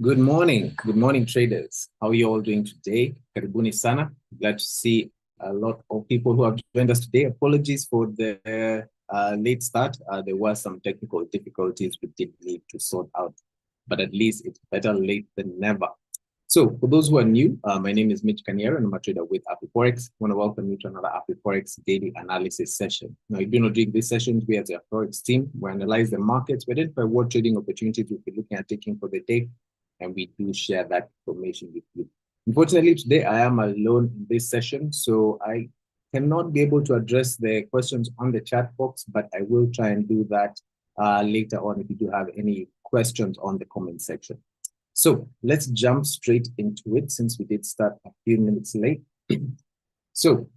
Good morning, traders. How are you all doing today? Karibuni sana. Glad to see a lot of people who have joined us today. Apologies for the late start. There were some technical difficulties we did need to sort out, but at least it's better late than never. So, for those who are new, my name is Mitch Kanier and I'm a trader with Afriforex. I want to welcome you to another Afriforex daily analysis session. Now, you do not during these sessions, we as a Forex team, we analyze the markets, we identify what trading opportunities we'll be looking at taking for the day, and we do share that information with you. Unfortunately, today I am alone in this session, so I cannot be able to address the questions on the chat box, but I will try and do that later on if you do have any questions on the comment section. So let's jump straight into it since we did start a few minutes late. So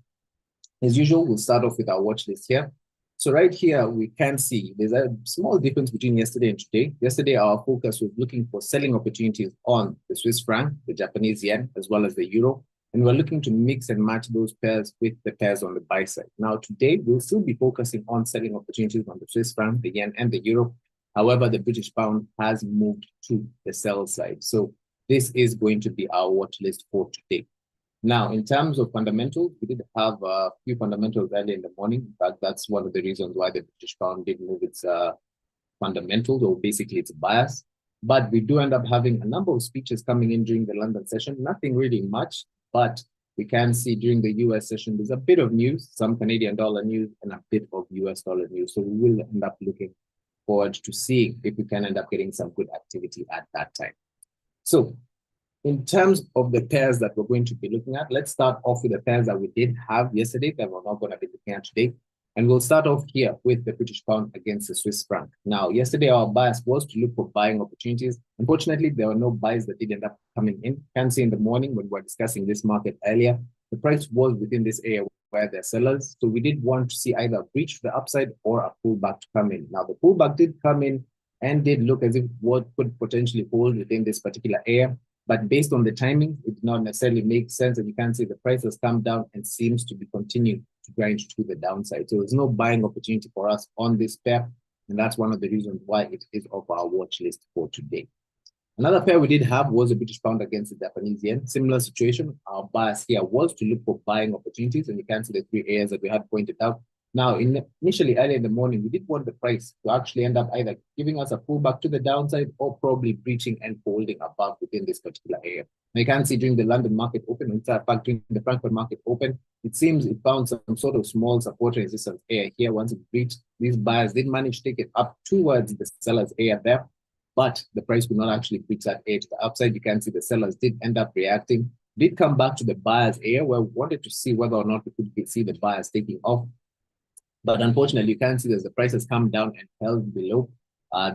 as usual, we'll start off with our watch list here. So right here, we can see there's a small difference between yesterday and today. Yesterday, our focus was looking for selling opportunities on the Swiss franc, the Japanese yen, as well as the euro. And we're looking to mix and match those pairs with the pairs on the buy side. Now, today, we'll still be focusing on selling opportunities on the Swiss franc, the yen, and the euro. However, the British pound has moved to the sell side. So this is going to be our watch list for today. Now, in terms of fundamentals, we did have a few fundamentals early in the morning. In fact, that's one of the reasons why the British pound did move its fundamentals, or basically its bias. But we do end up having a number of speeches coming in during the London session. Nothing really much, but we can see during the US session, there's a bit of news, some Canadian dollar news, and a bit of US dollar news. So we will end up looking forward to seeing if we can end up getting some good activity at that time. So in terms of the pairs that we're going to be looking at, let's start off with the pairs that we did have yesterday that we're not going to be looking at today. And we'll start off here with the British pound against the Swiss franc. Now, yesterday, our bias was to look for buying opportunities. Unfortunately, there were no buys that did end up coming in. You can see in the morning when we were discussing this market earlier, the price was within this area where they're sellers. So we did want to see either a breach to the upside or a pullback to come in. Now, the pullback did come in and did look as if what could potentially hold within this particular area. But based on the timing, it did not necessarily make sense. And you can see the price has come down and seems to be continuing to grind to the downside. So there's no buying opportunity for us on this pair. And that's one of the reasons why it is off our watch list for today. Another pair we did have was the British pound against the Japanese yen. Similar situation. Our bias here was to look for buying opportunities. And you can see the three areas that we had pointed out. Now, initially early in the morning, we did want the price to actually end up either giving us a pullback to the downside or probably breaching and holding above within this particular area. Now, you can see during the London market open, in fact, during the Frankfurt market open, it seems it found some sort of small support resistance area here. Once it breached, these buyers did manage to take it up towards the sellers area there, but the price would not actually breach that area to the upside. You can see the sellers did end up reacting, did come back to the buyers area where we wanted to see whether or not we could see the buyers taking off. But unfortunately, you can see as the price has come down and held below.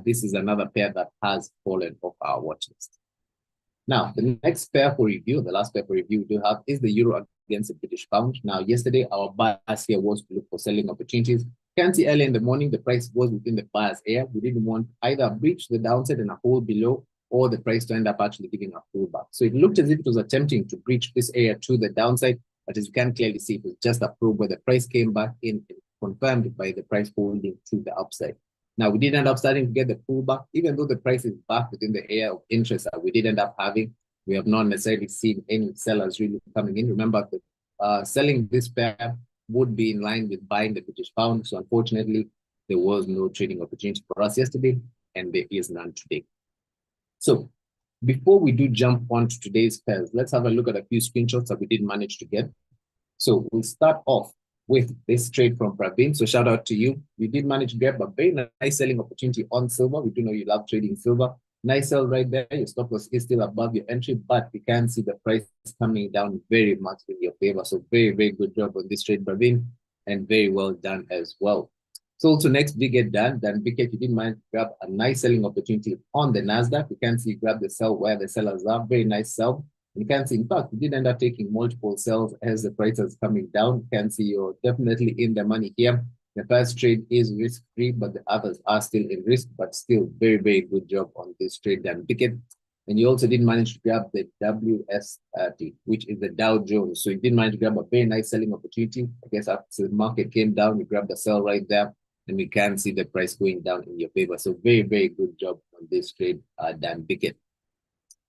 This is another pair that has fallen off our watch list. Now, the next pair for review, the last pair for review we do have is the euro against the British pound. Now, yesterday, our bias here was to look for selling opportunities. You can see early in the morning, the price was within the buyer's area. We didn't want either a breach to the downside and a hold below, or the price to end up actually giving a pullback. So it looked as if it was attempting to breach this area to the downside, but as you can clearly see, it was just a probe where the price came back in and confirmed by the price holding to the upside. Now, we did end up starting to get the pullback, even though the price is back within the area of interest that we did end up having. We have not necessarily seen any sellers really coming in. Remember, selling this pair would be in line with buying the British pound. So unfortunately, there was no trading opportunity for us yesterday, and there is none today. So before we do jump on to today's pairs, let's have a look at a few screenshots that we did manage to get. So we'll start off with this trade from Praveen. So shout out to you. You did manage to grab a very nice selling opportunity on silver. We do know you love trading silver. Nice sell right there. Your stop loss is still above your entry, but we can see the price coming down very much in your favor. So very, very good job on this trade, Praveen, and very well done as well. So also next, we get done. Then Biket, you did manage to grab a nice selling opportunity on the Nasdaq. You can see you grab the sell where the sellers are. Very nice sell. You can see, in fact, we did end up taking multiple sells as the price is coming down. You can see you're definitely in the money here. The first trade is risk-free, but the others are still in risk, but still very, very good job on this trade done. Biket. And you also did manage to grab the WST, which is the Dow Jones. So you did manage to grab a very nice selling opportunity. I guess after the market came down, you grabbed the sell right there, and we can see the price going down in your favor. So very, very good job on this trade, Dan Biket.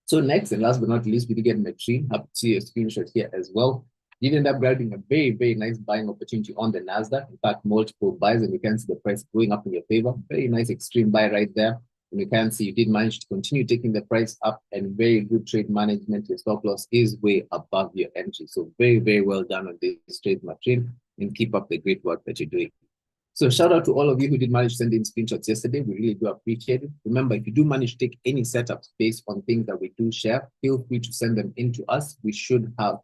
So next and last but not least, we did get Mon-Fri. Happy to see a screenshot here as well. Did end up grabbing a very, very nice buying opportunity on the Nasdaq. In fact, multiple buys, and you can see the price going up in your favor. Very nice extreme buy right there. And you can see you did manage to continue taking the price up, and very good trade management. Your stop loss is way above your entry. So very, very well done on this trade, Mon-Fri, and keep up the great work that you're doing. So shout out to all of you who did manage to send in screenshots yesterday. We really do appreciate it. Remember, if you do manage to take any setups based on things that we do share, feel free to send them in to us. We should have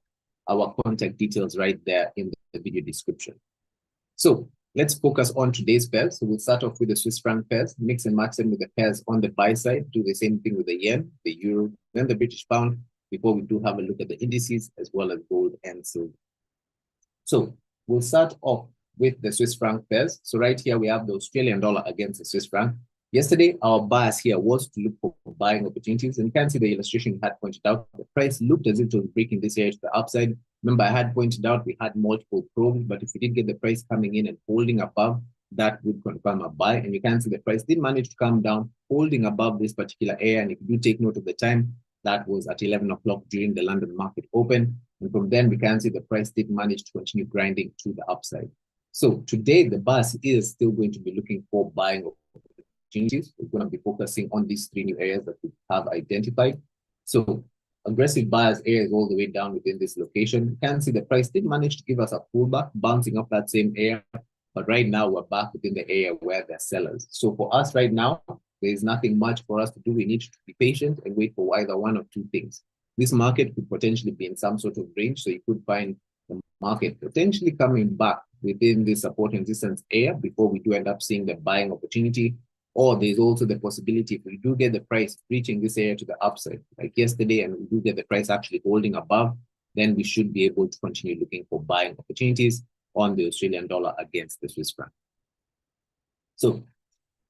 our contact details right there in the video description. So let's focus on today's pairs. So we'll start off with the Swiss franc pairs, mix and match them with the pairs on the buy side, do the same thing with the yen, the euro, then the British pound, before we do have a look at the indices as well as gold and silver. So we'll start off with the Swiss franc pairs. So right here, we have the Australian dollar against the Swiss franc. Yesterday, our bias here was to look for buying opportunities. And you can see the illustration had pointed out. The price looked as if it was breaking this area to the upside. Remember, I had pointed out we had multiple probes, but if we did get the price coming in and holding above, that would confirm a buy. And you can see the price did manage to come down, holding above this particular area. And if you do take note of the time, that was at 11 o'clock during the London market open. And from then, we can see the price did manage to continue grinding to the upside. So today, the bias is still going to be looking for buying opportunities. We're going to be focusing on these three new areas that we have identified. So aggressive buyers areas all the way down within this location. You can see the price did manage to give us a pullback, bouncing off that same area. But right now, we're back within the area where they're sellers. So for us right now, there's nothing much for us to do. We need to be patient and wait for either one of two things. This market could potentially be in some sort of range. So you could find the market potentially coming back within the support and resistance area before we do end up seeing the buying opportunity. Or there's also the possibility if we do get the price reaching this area to the upside, like yesterday, and we do get the price actually holding above, then we should be able to continue looking for buying opportunities on the Australian dollar against the Swiss franc. So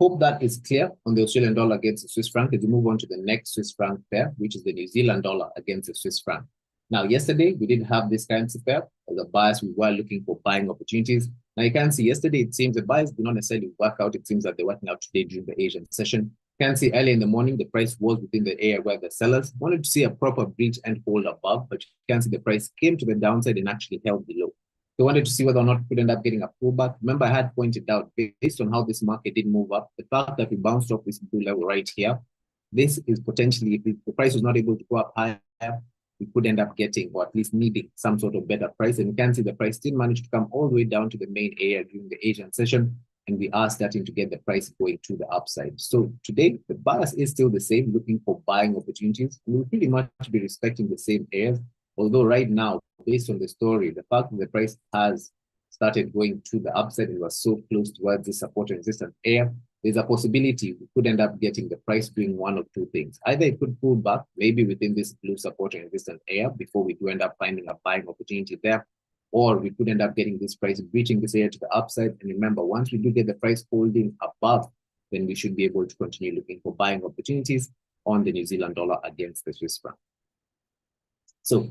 hope that is clear on the Australian dollar against the Swiss franc as we move on to the next Swiss franc pair, which is the New Zealand dollar against the Swiss franc. Now, yesterday, we didn't have this currency pair. As a bias, we were looking for buying opportunities. Now, you can see yesterday, it seems the buyers did not necessarily work out. It seems that they're working out today during the Asian session. You can see early in the morning, the price was within the area where the sellers wanted to see a proper breach and hold above, but you can see the price came to the downside and actually held below. They wanted to see whether or not we could end up getting a pullback. Remember, I had pointed out, based on how this market did move up, the fact that we bounced off this blue level right here, this is potentially, if the price was not able to go up higher, we could end up getting, or at least needing, some sort of better price. And you can see the price still managed to come all the way down to the main area during the Asian session, and we are starting to get the price going to the upside. So today, the bias is still the same, looking for buying opportunities. We'll pretty much be respecting the same areas, although right now, based on the story, the fact that the price has started going to the upside and was so close towards the support and resistance area, there's a possibility we could end up getting the price doing one of two things. Either it could pull back, maybe within this blue support and resistance area before we do end up finding a buying opportunity there, or we could end up getting this price breaching this area to the upside. And remember, once we do get the price holding above, then we should be able to continue looking for buying opportunities on the New Zealand dollar against the Swiss franc. So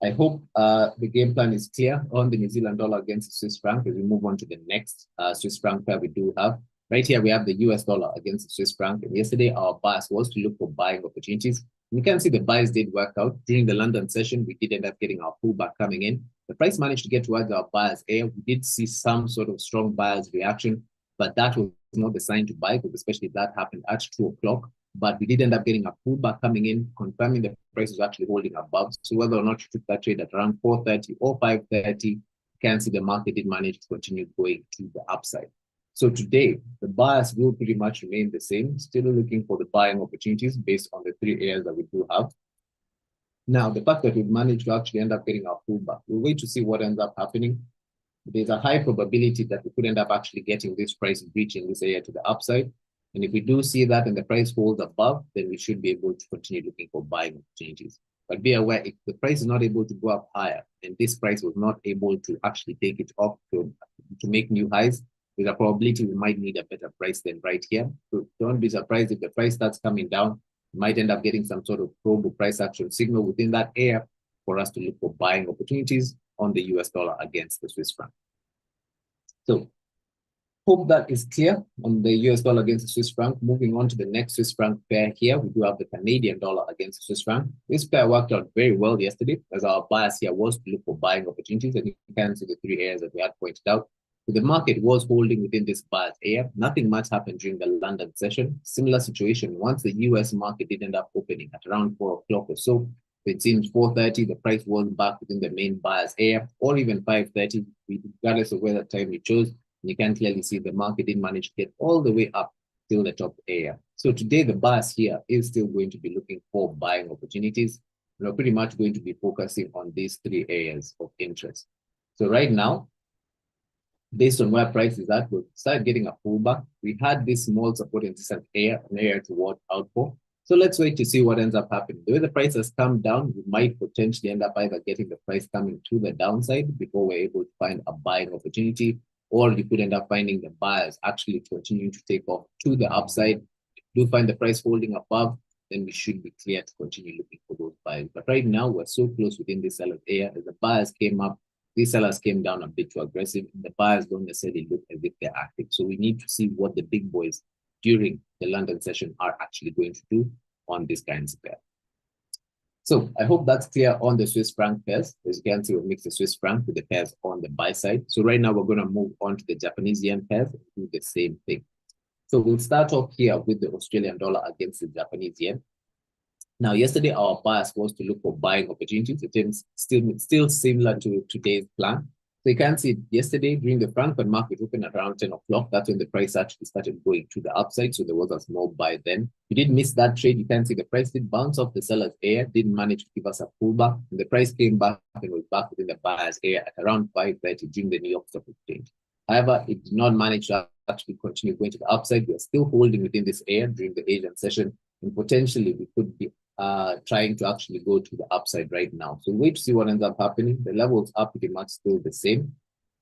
I hope the game plan is clear on the New Zealand dollar against the Swiss franc as we move on to the next Swiss franc pair we do have. Right here, we have the US dollar against the Swiss franc. And yesterday, our bias was to look for buying opportunities. You can see the buys did work out. During the London session, we did end up getting our pullback coming in. The price managed to get towards our buyers area. We did see some sort of strong buyers reaction, but that was not the sign to buy, because especially that happened at 2 o'clock. But we did end up getting a pullback coming in, confirming the price was actually holding above. So whether or not you took that trade at around 4:30 or 5:30, you can see the market did manage to continue going to the upside. So today, the bias will pretty much remain the same, still looking for the buying opportunities based on the three areas that we do have. Now, the fact that we've managed to actually end up getting our pullback, we'll wait to see what ends up happening. There's a high probability that we could end up actually getting this price breaching this area to the upside. And if we do see that and the price holds above, then we should be able to continue looking for buying opportunities. But be aware, if the price is not able to go up higher, and this price was not able to actually take it off to make new highs, there's a probability we might need a better price than right here. So don't be surprised if the price starts coming down. We might end up getting some sort of probe or price action signal within that area for us to look for buying opportunities on the US dollar against the Swiss franc. So Hope that is clear on the US dollar against the Swiss franc. Moving on to the next Swiss franc pair here, we do have the Canadian dollar against the Swiss franc. This pair worked out very well yesterday, as our bias here was to look for buying opportunities, and you can see the three areas that we had pointed out. So the market was holding within this bias area. Nothing much happened during the London session. Similar situation once the US market did end up opening at around 4 o'clock or so. It seems 4:30, the price was back within the main bias area, or even 5:30, regardless of whether time you chose. You can clearly see the market didn't manage to get all the way up till the top area. So today, the bias here is still going to be looking for buying opportunities. We're pretty much going to be focusing on these three areas of interest. So right now, based on where price is at, we'll start getting a pullback. We had this small support in this area, an area to watch out for. So let's wait to see what ends up happening. The way the price has come down, we might potentially end up either getting the price coming to the downside before we're able to find a buying opportunity, or you could end up finding the buyers actually continuing to take off to the upside. If you do find the price holding above, then we should be clear to continue looking for those buyers. But right now, we're so close within this seller's area. As the buyers came up, these sellers came down a bit too aggressive. And the buyers don't necessarily look as if they're active. So we need to see what the big boys during the London session are actually going to do on this currency pair. So I hope that's clear on the Swiss franc pairs. As you can see, we'll mix the Swiss franc with the pairs on the buy side. So right now we're going to move on to the Japanese yen pairs and do the same thing. So we'll start off here with the Australian dollar against the Japanese yen. Now, yesterday our bias was to look for buying opportunities. It is still similar to today's plan. So you can see yesterday during the Frankfurt market open at around 10 o'clock. That's when the price actually started going to the upside. So there was a small buy then. You did miss that trade. You can see the price did bounce off the seller's area, didn't manage to give us a pullback. And the price came back and was back within the buyer's area at around 5:30 during the New York Stock Exchange. However, it did not manage to actually continue going to the upside. We are still holding within this area during the Asian session. And potentially we could be trying to actually go to the upside right now. So wait to see what ends up happening. The levels are pretty much still the same.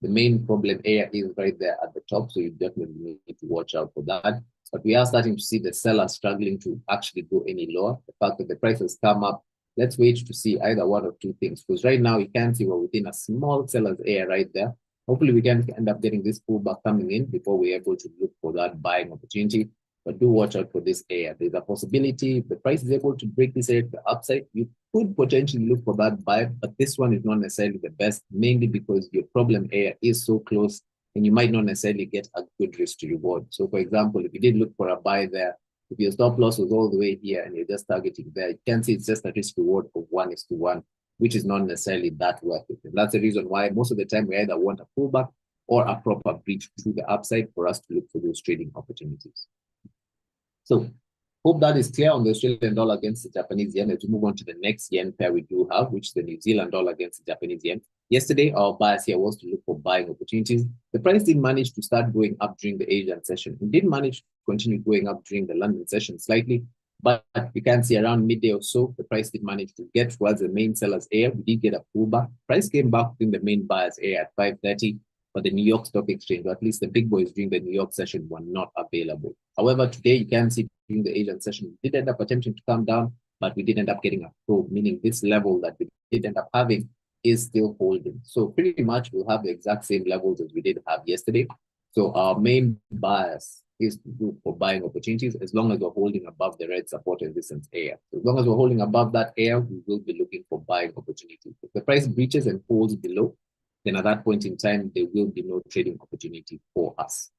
The main problem area is right there at the top, so you definitely need to watch out for that. But we are starting to see the seller struggling to actually go any lower. The fact that the price has come up, let's wait to see either one or two things. Because right now you can see we're within a small seller's area right there. Hopefully we can end up getting this pullback coming in before we're able to look for that buying opportunity. But do watch out for this area. There's a possibility if the price is able to break this area to the upside, you could potentially look for that buy, but this one is not necessarily the best, mainly because your problem area is so close and you might not necessarily get a good risk to reward. So for example, if you did look for a buy there, if your stop loss was all the way here and you're just targeting there, you can see it's just a risk reward of 1:1, which is not necessarily that worth it. And that's the reason why most of the time we either want a pullback or a proper breach to the upside for us to look for those trading opportunities. So hope that is clear on the Australian dollar against the Japanese yen. As we move on to the next yen pair we do have, which is the New Zealand dollar against the Japanese yen. Yesterday, our bias here was to look for buying opportunities. The price did manage to start going up during the Asian session. It did manage to continue going up during the London session slightly, but you can see around midday or so, the price did manage to get towards the main seller's area. We did get a pullback. Price came back in the main buyer's area at 5:30. But the New York Stock Exchange, or at least the big boys during the New York session, were not available. However, today you can see during the Asian session, we did end up attempting to come down, but we did end up getting a probe, meaning this level that we did end up having is still holding. So pretty much we'll have the exact same levels as we did have yesterday. So our main bias is to look for buying opportunities as long as we're holding above the red support and resistance area. So as long as we're holding above that area, we will be looking for buying opportunities. If the price breaches and falls below, then at that point in time, there will be no trading opportunity for us.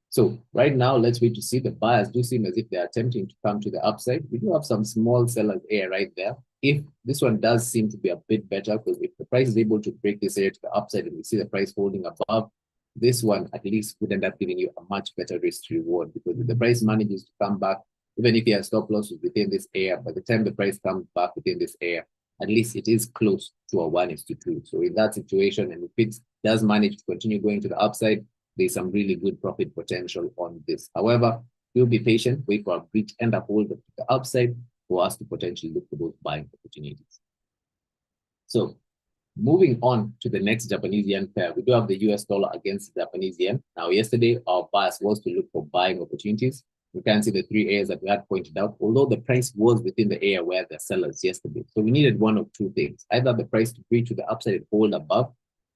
So right now, let's wait to see. The buyers do seem as if they're attempting to come to the upside. We do have some small sellers area right there. If this one does seem to be a bit better, because if the price is able to break this area to the upside and we see the price holding above, this one at least would end up giving you a much better risk to reward, because if the price manages to come back, even if you have stop losses within this area, by the time the price comes back within this area, at least it is close to a 1:2. So in that situation, and if it does manage to continue going to the upside, there's some really good profit potential on this. However, we'll be patient, wait for a breach and a hold to the upside for us to potentially look for those buying opportunities. So moving on to the next Japanese yen pair, we do have the US dollar against the Japanese yen. Now, yesterday, our bias was to look for buying opportunities. You can see the three areas that we had pointed out, although the price was within the area where the sellers yesterday. So we needed one of two things, either the price to breach to the upside and hold above,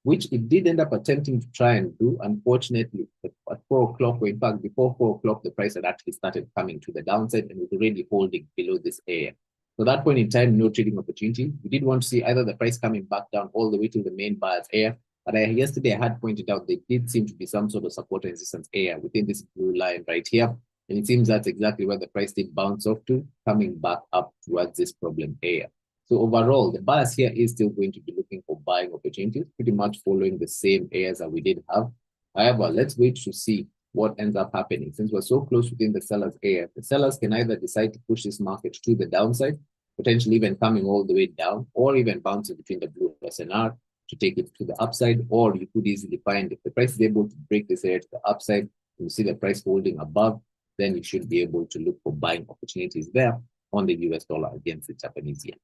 which it did end up attempting to try and do. Unfortunately, at 4 o'clock, or in fact, before 4 o'clock, the price had actually started coming to the downside and was already holding below this area. So at that point in time, no trading opportunity. We did want to see either the price coming back down all the way to the main buyer's area. But yesterday I had pointed out there did seem to be some sort of support and resistance area within this blue line right here. And it seems that's exactly where the price did bounce off to, coming back up towards this problem area. So overall, the bias here is still going to be looking for buying opportunities, pretty much following the same areas that we did have. However, let's wait to see what ends up happening. Since we're so close within the seller's area, the sellers can either decide to push this market to the downside, potentially even coming all the way down, or even bouncing between the blue SNR to take it to the upside, or you could easily find if the price is able to break this area to the upside, you see the price holding above, then you should be able to look for buying opportunities there on the US dollar against the Japanese yen.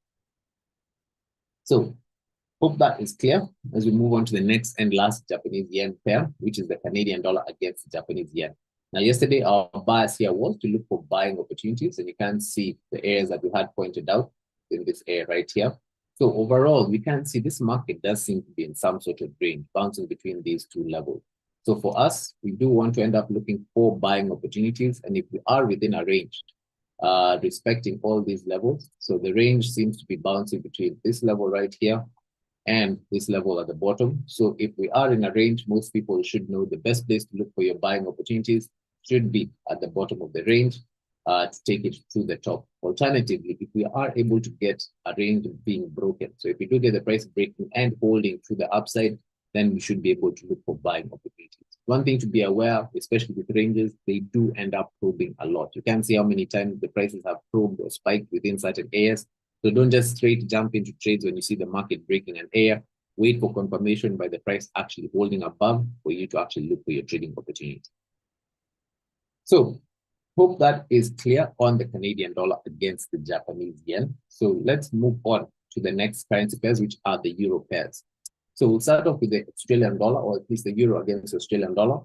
So hope that is clear as we move on to the next and last Japanese yen pair, which is the Canadian dollar against the Japanese yen. Now, yesterday, our bias here was to look for buying opportunities, and you can see the areas that we had pointed out in this area right here. So overall, we can see this market does seem to be in some sort of range, bouncing between these two levels. So for us, we do want to end up looking for buying opportunities. And if we are within a range, respecting all these levels, so the range seems to be bouncing between this level right here and this level at the bottom. So if we are in a range, most people should know the best place to look for your buying opportunities should be at the bottom of the range to take it to the top. Alternatively, if we are able to get a range being broken, so if we do get the price breaking and holding to the upside, then we should be able to look for buying opportunities. One thing to be aware of, especially with ranges, they do end up probing a lot. You can see how many times the prices have probed or spiked within certain areas. So don't just straight jump into trades when you see the market breaking an area. Wait for confirmation by the price actually holding above for you to actually look for your trading opportunity. So hope that is clear on the Canadian dollar against the Japanese yen. So let's move on to the next currency pairs, which are the euro pairs. So we'll start off with the Australian dollar, or at least the euro against the Australian dollar.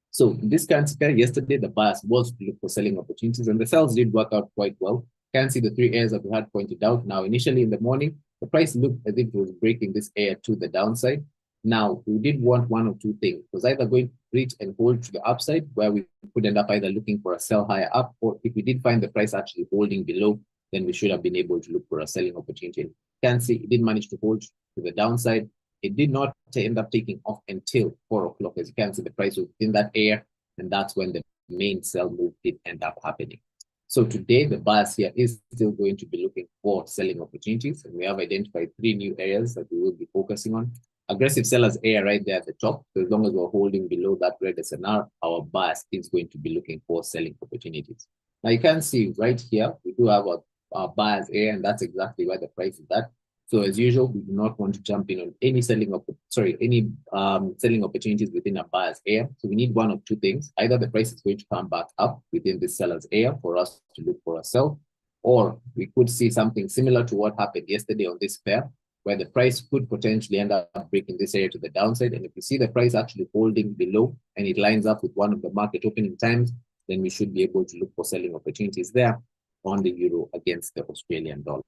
So in this currency pair, yesterday, the bias was to look for selling opportunities, and the sales did work out quite well. You can see the three areas that we had pointed out. Now, initially in the morning, the price looked as if it was breaking this area to the downside. Now, we did want one of two things. It was either going to reach and hold to the upside, where we could end up either looking for a sell higher up, or if we did find the price actually holding below, then we should have been able to look for a selling opportunity. You can see it did manage to hold to the downside. It did not end up taking off until 4 o'clock. As you can see, the price was in that area, and that's when the main sell move did end up happening. So today, the bias here is still going to be looking for selling opportunities, and we have identified 3 new areas that we will be focusing on. Aggressive sellers area right there at the top. So as long as we're holding below that red SNR, our bias is going to be looking for selling opportunities. Now you can see right here, we do have our buyers area, and that's exactly where the price is at. So as usual, we do not want to jump in on any selling opportunities within a buyer's area. So we need one of two things. Either the price is going to come back up within the seller's area for us to look for a sell, or we could see something similar to what happened yesterday on this pair, where the price could potentially end up breaking this area to the downside. And if you see the price actually holding below and it lines up with one of the market opening times, then we should be able to look for selling opportunities there on the euro against the Australian dollar.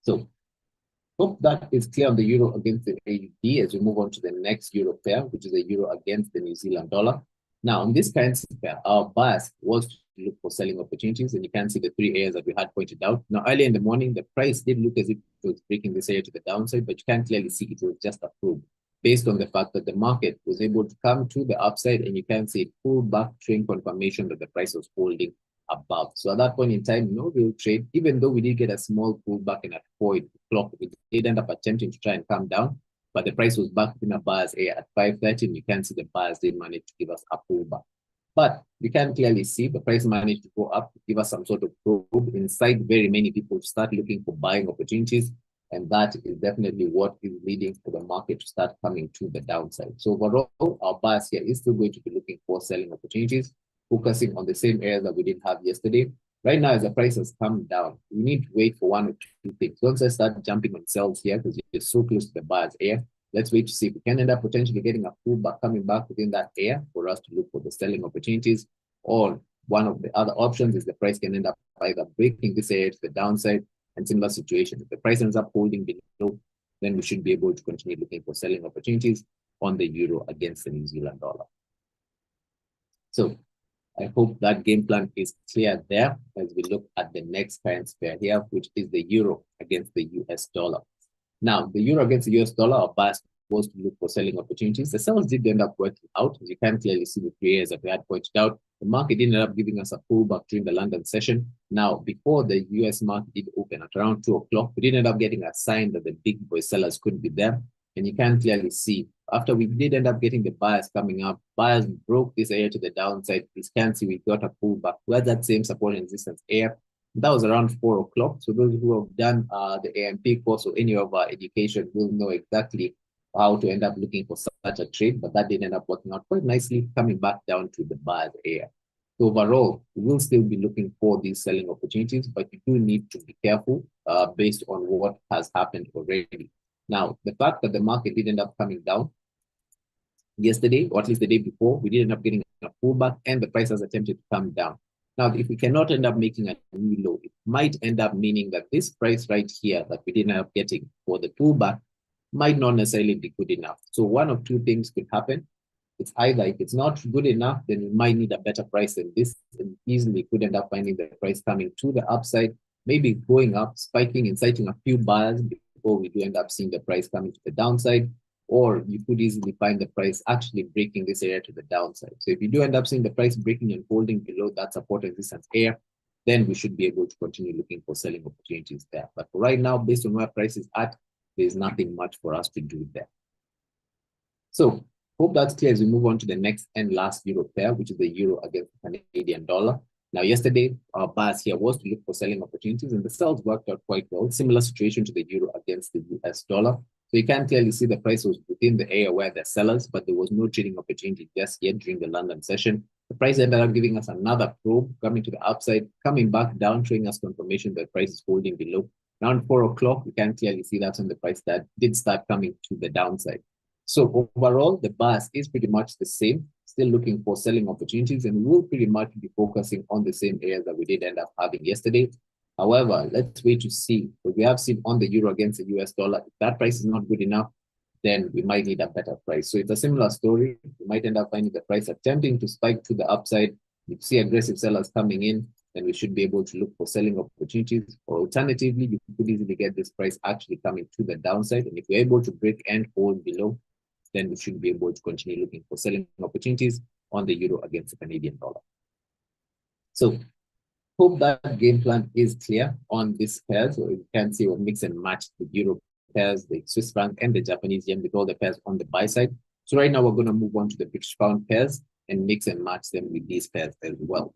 So hope that is clear on the euro against the AUD as we move on to the next euro pair, which is the euro against the New Zealand dollar. Now, on this currency pair, our bias was to look for selling opportunities, and you can see the 3 areas that we had pointed out. Now, earlier in the morning, the price did look as if it was breaking this area to the downside, but you can clearly see it was just a probe based on the fact that the market was able to come to the upside, and you can see it pulled back, showing confirmation that the price was holding above. So at that point in time, no real trade, even though we did get a small pullback and at 4 o'clock, we did end up attempting to try and come down, but the price was back in a buyer's area at 5:30, and you can see the buyers did manage to give us a pullback. But you can clearly see the price managed to go up, to give us some sort of probe, incite very many people to start looking for buying opportunities, and that is definitely what is leading for the market to start coming to the downside. So overall, our bias here is still going to be looking for selling opportunities, focusing on the same areas that we didn't have yesterday. Right now, as the price has come down, we need to wait for one or two things. Once I start jumping on sells here, because you're so close to the buyer's area, let's wait to see if we can end up potentially getting a pullback coming back within that area for us to look for the selling opportunities. Or one of the other options is the price can end up either breaking this area to the downside, and similar situation. If the price ends up holding below, then we should be able to continue looking for selling opportunities on the euro against the New Zealand dollar. So I hope that game plan is clear there as we look at the next currency pair here, which is the euro against the US dollar. Now, the euro against the US dollar, our bias was to look for selling opportunities. The sales did end up working out. As you can clearly see the 3 areas that we had pointed out. The market ended up giving us a pullback during the London session. Now, before the US market did open at around 2 o'clock, we did end up getting a sign that the big boy sellers couldn't be there. And you can clearly see, after we did end up getting the buyers coming up, buyers broke this area to the downside. You can see we got a pullback where that same support and resistance area. That was around 4 o'clock. So those who have done the AMP course or any of our education will know exactly how to end up looking for such a trade, but that did end up working out quite nicely, coming back down to the buyers area. So overall, we will still be looking for these selling opportunities, but you do need to be careful based on what has happened already. Now, the fact that the market did end up coming down yesterday, or at least the day before, we did end up getting a pullback and the price has attempted to come down. Now, if we cannot end up making a new low, it might end up meaning that this price right here that we didn't end up getting for the pullback might not necessarily be good enough. So one of two things could happen. It's either if it's not good enough, then we might need a better price than this, and easily could end up finding the price coming to the upside, maybe going up, spiking, inciting a few buyers before we do end up seeing the price coming to the downside, or you could easily find the price actually breaking this area to the downside. So if you do end up seeing the price breaking and holding below that support and resistance area, then we should be able to continue looking for selling opportunities there. But for right now, based on where price is at, there's nothing much for us to do there. So hope that's clear as we move on to the next and last euro pair, which is the euro against the Canadian dollar. Now, yesterday, our bias here was to look for selling opportunities, and the sales worked out quite well. Similar situation to the euro against the US dollar. So you can clearly see the price was within the area where they're sellers, but there was no trading opportunity just yet during the London session. The price ended up giving us another probe, coming to the upside, coming back down, showing us confirmation that price is holding below. Around 4 o'clock, we can clearly see that's when the price that did start coming to the downside. So overall, the bias is pretty much the same, still looking for selling opportunities, and we will pretty much be focusing on the same areas that we did end up having yesterday. However, let's wait to see what we have seen on the euro against the US dollar. If that price is not good enough, then we might need a better price. So it's a similar story. We might end up finding the price attempting to spike to the upside. You see aggressive sellers coming in, then we should be able to look for selling opportunities. Or alternatively, you could easily get this price actually coming to the downside. And if we're able to break and hold below, then we should be able to continue looking for selling opportunities on the euro against the Canadian dollar. So hope that game plan is clear on this pair. So you can see we'll mix and match the euro pairs, the Swiss franc and the Japanese yen with all the pairs on the buy side. So right now we're going to move on to the British pound pairs and mix and match them with these pairs as well.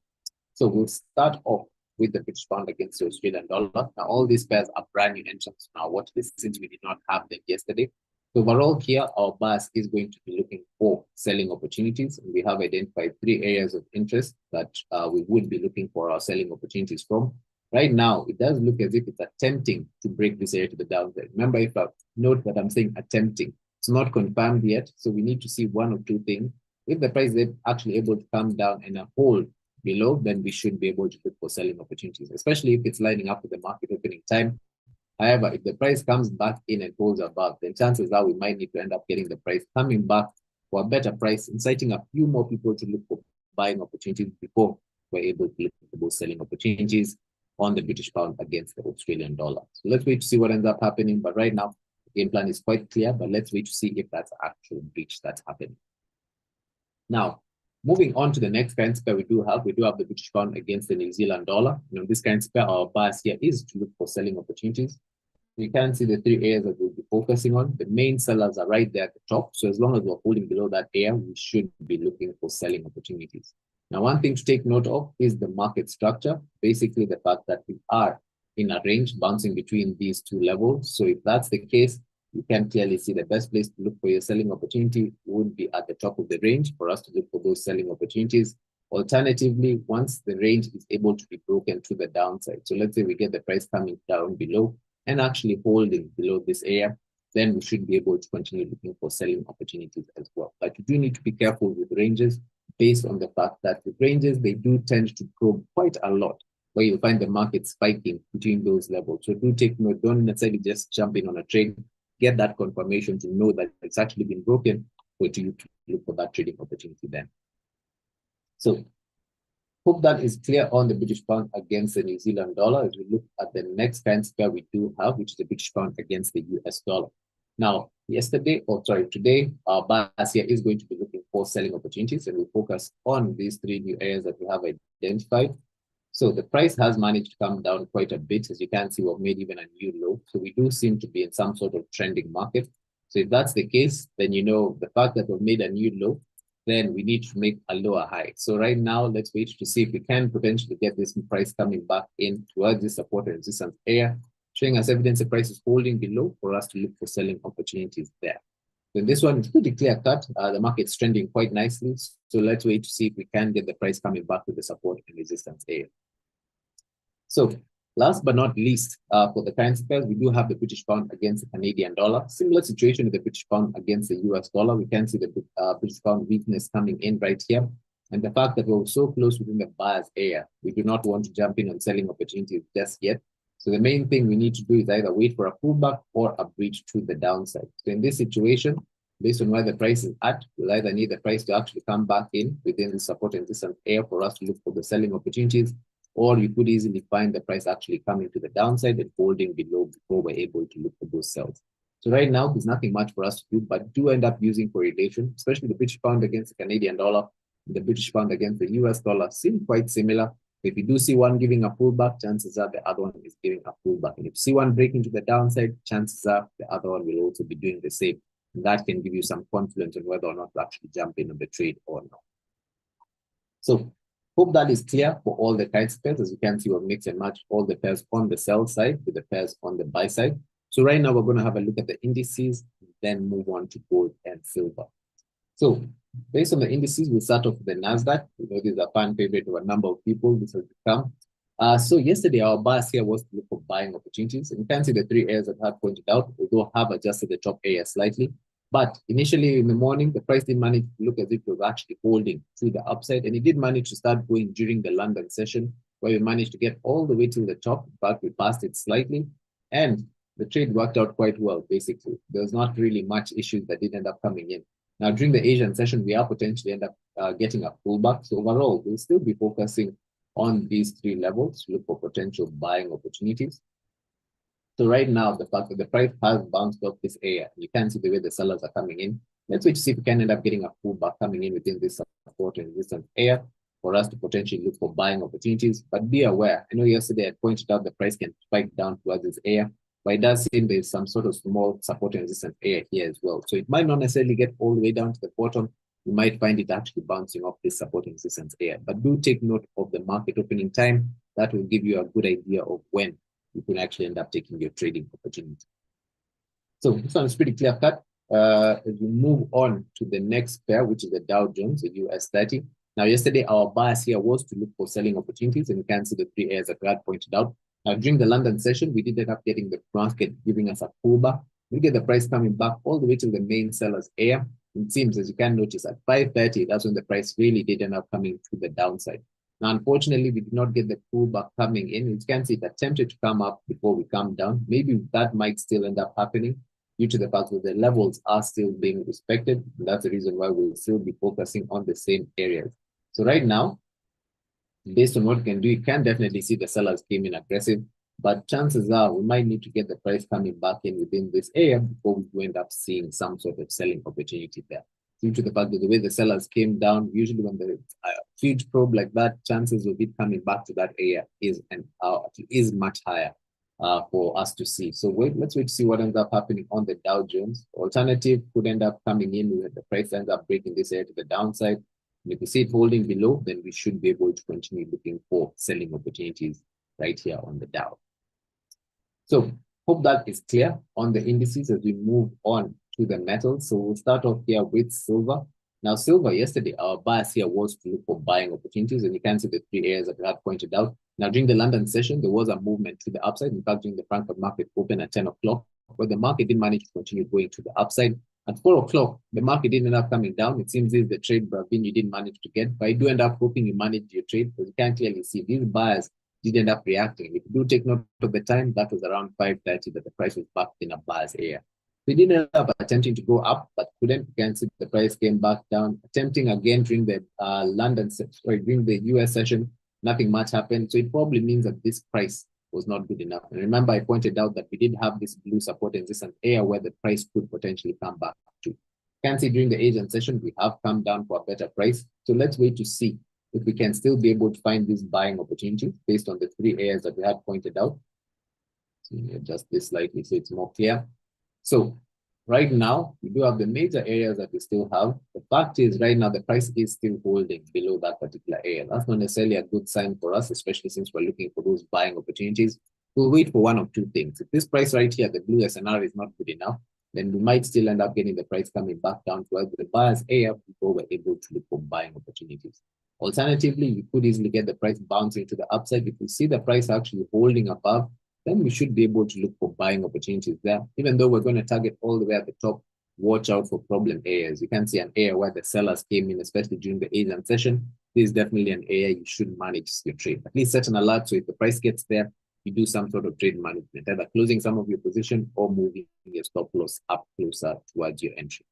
So we'll start off with the British pound against the Australian dollar. Now all these pairs are brand new entrants on our watch list since we did not have them yesterday. So overall here, our bias is going to be looking for selling opportunities. And we have identified 3 areas of interest that we would be looking for our selling opportunities from. Right now, it does look as if it's attempting to break this area to the downside. Remember, if I note that I'm saying attempting, it's not confirmed yet. So we need to see one of two things. If the price is actually able to come down and hold below, then we should be able to look for selling opportunities, especially if it's lining up with the market opening time. However, if the price comes back in and holds above, then chances are we might need to end up getting the price coming back for a better price, inciting a few more people to look for buying opportunities before we're able to look for those selling opportunities on the British pound against the Australian dollar. So let's wait to see what ends up happening. But right now, the game plan is quite clear, but let's wait to see if that's actual breach that's happening. Now, moving on to the next currency pair we do have the British pound against the New Zealand dollar. This currency pair, our bias here is to look for selling opportunities. You can see the 3 areas that we'll be focusing on. The main sellers are right there at the top. So as long as we're holding below that area, we should be looking for selling opportunities. Now, one thing to take note of is the market structure. Basically, the fact that we are in a range bouncing between these 2 levels. So if that's the case, you can clearly see the best place to look for your selling opportunity would be at the top of the range for us to look for those selling opportunities. Alternatively, once the range is able to be broken to the downside, so let's say we get the price coming down below and actually holding below this area, then we should be able to continue looking for selling opportunities as well. But you do need to be careful with ranges based on the fact that with ranges, they do tend to probe quite a lot, where you'll find the market spiking between those levels. So do take note, don't necessarily just jump in on a trade. get that confirmation to know that it's actually been broken, for you to look for that trading opportunity then. So hope that is clear on the British pound against the New Zealand dollar. As we look at the next currency pair we do have, which is the British pound against the US dollar. Now, today, our bias here is going to be looking for selling opportunities, and we focus on these three new areas that we have identified. So the price has managed to come down quite a bit. As you can see, we've made even a new low. So we do seem to be in some sort of trending market. So if that's the case, then you know the fact that we've made a new low, then we need to make a lower high. So right now, let's wait to see if we can potentially get this price coming back in towards this support and resistance area, showing us evidence the price is holding below for us to look for selling opportunities there. So in this one, it's pretty clear cut. The market's trending quite nicely. So let's wait to see if we can get the price coming back to the support and resistance area. So last but not least, for the currency pairs, we do have the British pound against the Canadian dollar. Similar situation with the British pound against the US dollar. We can see the British pound weakness coming in right here. And the fact that we're so close within the buyer's area, we do not want to jump in on selling opportunities just yet. So the main thing we need to do is either wait for a pullback or a breach to the downside. So in this situation, based on where the price is at, we'll either need the price to actually come back in within the support and resistance area for us to look for the selling opportunities, or you could easily find the price actually coming to the downside and holding below before we're able to look for those sells. So right now, there's nothing much for us to do, but do end up using correlation, especially the British pound against the Canadian dollar, and the British pound against the US dollar seem quite similar. If you do see one giving a pullback, chances are the other one is giving a pullback. And if you see one breaking to the downside, chances are the other one will also be doing the same. And that can give you some confidence on whether or not to actually jump in on the trade or not. So hope that is clear for all the currency pairs. As you can see, we'll mix and match all the pairs on the sell side with the pairs on the buy side. So right now, we're going to have a look at the indices, then move on to gold and silver. So based on the indices, we'll start off with the NASDAQ. You know, this is a fan favorite of a number of people. This has become. So yesterday, our bias here was to look for buying opportunities. And you can see the three areas that I have pointed out, although have adjusted the top area slightly. But initially in the morning, the price did manage to look as if it was actually holding to the upside. And it did manage to start going during the London session, where we managed to get all the way to the top. In fact, we passed it slightly. And the trade worked out quite well, basically. There was not really much issues that did end up coming in. Now, during the Asian session, we are potentially end up getting a pullback. So overall, we'll still be focusing on these three levels to look for potential buying opportunities. So right now, the fact that the price has bounced off this area, you can see the way the sellers are coming in. Let's wait to see if we can end up getting a pullback coming in within this support and resistance area for us to potentially look for buying opportunities. But be aware, I know yesterday I pointed out the price can spike down towards this area, but it does seem there's some sort of small support and resistance area here as well. So it might not necessarily get all the way down to the bottom. You might find it actually bouncing off this support and resistance area. But do take note of the market opening time. That will give you a good idea of when you can actually end up taking your trading opportunity. So this one is pretty clear cut. As we move on to the next pair, which is the Dow Jones, the US 30. Now, yesterday, our bias here was to look for selling opportunities, and you can see the three areas that Brad pointed out. Now, during the London session, we did end up getting the market giving us a pullback. We get the price coming back all the way to the main seller's area. It seems, as you can notice, at 5:30, that's when the price really did end up coming to the downside. Now, unfortunately, we did not get the pullback coming in. You can see it attempted to come up before we come down. Maybe that might still end up happening due to the fact that the levels are still being respected. And that's the reason why we'll still be focusing on the same areas. So right now, based on what we can do, you can definitely see the sellers came in aggressive, but chances are we might need to get the price coming back in within this area before we end up seeing some sort of selling opportunity there. Due to the fact that the way the sellers came down, usually when there's a huge probe like that, chances of it coming back to that area is much higher for us to see. So let's wait to see what ends up happening on the Dow Jones. Alternative could end up coming in when the price ends up breaking this area to the downside. And if we see it holding below, then we should be able to continue looking for selling opportunities right here on the Dow. So hope that is clear on the indices as we move on to the metals. So we'll start off here with silver. Now, silver, yesterday, our bias here was to look for buying opportunities, and you can see the three areas that we have pointed out. Now, during the London session, there was a movement to the upside. In fact, during the Frankfurt market open at 10 o'clock, but the market did manage to continue going to the upside. At 4 o'clock, the market didn't end up coming down. It seems this is the trade you didn't manage to get, but I do end up hoping you managed your trade, because you can clearly see these buyers did end up reacting. If you do take note of the time, that was around 5:30 that the price was back in a buyer's area. We did end up attempting to go up, but couldn't. You can see the price came back down. Attempting again during the during the US session, nothing much happened. So it probably means that this price was not good enough. And remember, I pointed out that we did have this blue support and this an area where the price could potentially come back to. You can see during the Asian session, we have come down for a better price. So let's wait to see if we can still be able to find this buying opportunity based on the 3 areas that we had pointed out. So let me adjust this slightly so it's more clear. So right now, we do have the major areas that we still have. The fact is right now, the price is still holding below that particular area. That's not necessarily a good sign for us, especially since we're looking for those buying opportunities. We'll wait for one of two things. If this price right here, the blue SNR is not good enough, then we might still end up getting the price coming back down towards the buyer's area before we're able to look for buying opportunities. Alternatively, you could easily get the price bouncing to the upside. If we see the price actually holding above, then we should be able to look for buying opportunities there. Even though we're going to target all the way at the top, watch out for problem areas. You can see an area where the sellers came in, especially during the Asian session. This is definitely an area you should manage your trade. At least set an alert so if the price gets there, you do some sort of trade management, either closing some of your position or moving your stop loss up closer towards your entry.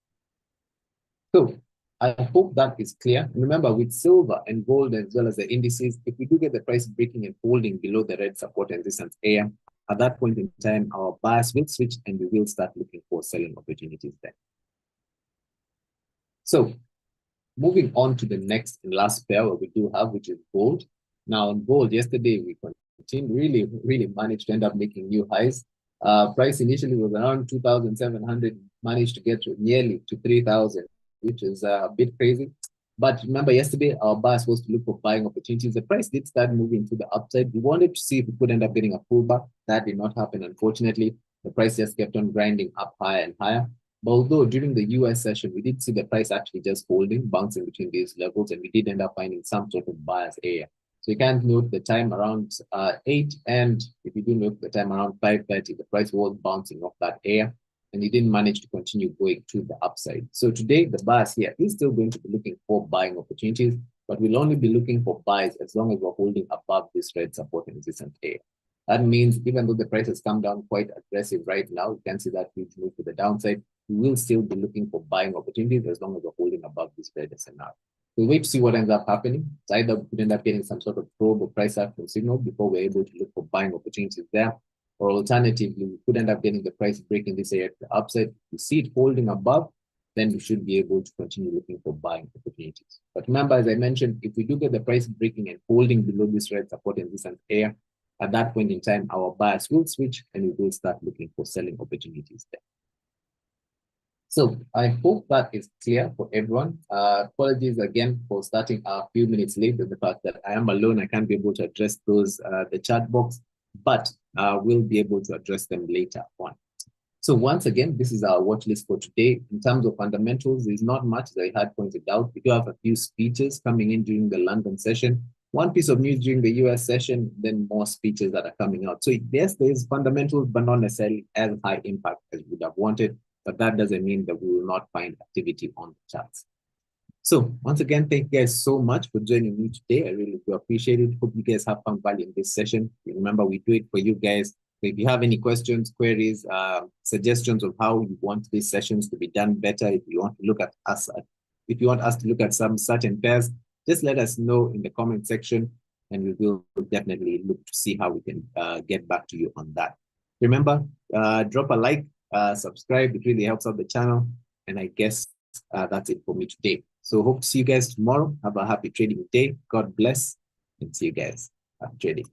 So I hope that is clear. Remember, with silver and gold as well as the indices, if we do get the price breaking and holding below the red support and resistance area, at that point in time, our bias will switch and we will start looking for selling opportunities there. So moving on to the next and last pair we do have, which is gold. Now on gold, yesterday we really managed to end up making new highs. Price initially was around 2,700, managed to get to nearly to 3,000, which is a bit crazy. But remember, yesterday our bias was to look for buying opportunities. The price did start moving to the upside. We wanted to see if we could end up getting a pullback. That did not happen, unfortunately. The price just kept on grinding up higher and higher. But although during the US session, we did see the price actually just holding, bouncing between these levels, and we did end up finding some sort of buyer's area. So you can note the time around 8, and if you do note the time around 5:30, the price was bouncing off that area, and it didn't manage to continue going to the upside. So today, the bias here is still going to be looking for buying opportunities, but we'll only be looking for buys as long as we're holding above this red support and resistance area. That means even though the price has come down quite aggressive right now, you can see that huge move to the downside, we will still be looking for buying opportunities as long as we're holding above this red SNR. We'll wait to see what ends up happening. It's either we could end up getting some sort of probe or price action signal before we're able to look for buying opportunities there. Or alternatively, we could end up getting the price breaking this area to the upside. If we see it holding above, then we should be able to continue looking for buying opportunities. But remember, as I mentioned, if we do get the price breaking and holding below this red support and resistance area, at that point in time, our bias will switch and we will start looking for selling opportunities there. So I hope that is clear for everyone. Apologies again for starting a few minutes late with the fact that I am alone. I can't be able to address those, the chat box, but we'll be able to address them later on. So once again, this is our watch list for today. In terms of fundamentals, there's not much as I had pointed out. We do have a few speeches coming in during the London session. One piece of news during the US session, then more speeches that are coming out. So yes, there's fundamentals, but not necessarily as high impact as we would have wanted. But that doesn't mean that we will not find activity on the charts. So once again, thank you guys so much for joining me today. I really do appreciate it. Hope you guys have found value in this session. Remember, we do it for you guys. So if you have any questions, queries, suggestions of how you want these sessions to be done better, if you want to look at us, if you want us to look at some certain pairs, just let us know in the comment section, and we will definitely look to see how we can get back to you on that. Remember, drop a like, subscribe. It really helps out the channel. And I guess that's it for me today. So hope to see you guys tomorrow. Have a happy trading day. God bless, and see you guys. Happy trading.